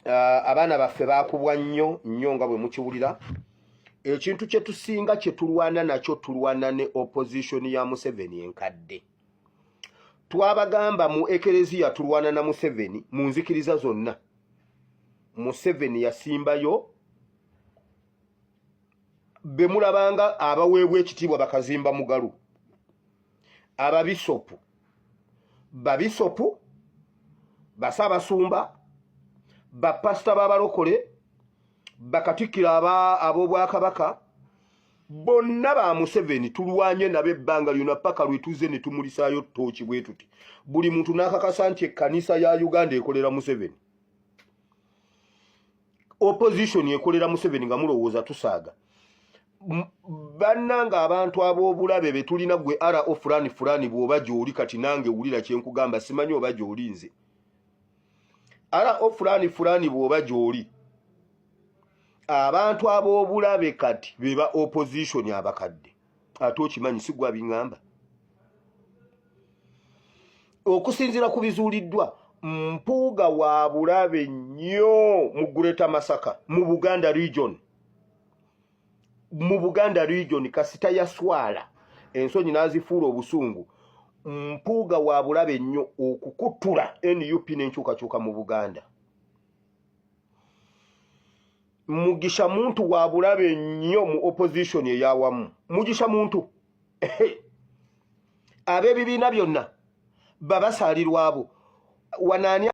abaana baffe bakubwa nnyo nga bwe mukiwulira. Ekintu kye tusinga kye tulwana nakyo, tulwana ne opposition ya Museveni enkadde. Twabagamba mu ekereziya tulwana na Museveni mu nzikiriza zonna. Museveni yasimbayo be mulabanga abaweebwa ekitiibwa bakazimba mugalu, ababisopu, babisopu, basabasumba, bapasita b'abalokole, bakatikkira ab'obwakabaka, bonna ba Museveni tulwanye nabo ebbanga lyonna paka lwetuze ne tumulisaayo ttooki bwe tuti. Buli muntu n'akakasa nti ekkanisa ya Uganda ekolera Museveni. Opposition ekolera Museveni nga mulowooza tusaaga. Bannanga abantu ab'obulabe be tulina gwe RO fulani bw'oba gy'oli, kati nange wulira kye nkugamba, simanyi oba gy'oli nze. RO fulani bw'oba gy'oli, abantu ab'obulabe kati beba opposition abakadde. Ate okimanyi si gwe abiŋŋamba. Okusinziira ku bizuuliddwa, Mpuuga wa bulabe nnyo mu Greater Masaka, mu Buganda region. Mu Buganda region kasita yaswala ensonyi n'azifuula obusungu. Mpuuga wa bulabe nnyo okukuttula NUP n'enkyukakyuka mu Buganda. Mugisha muntu wa bulabe nnyo mu opposition eyawamu. Mugisha muntu ab'ebibiina byonna babasaalirwabo. Wanaani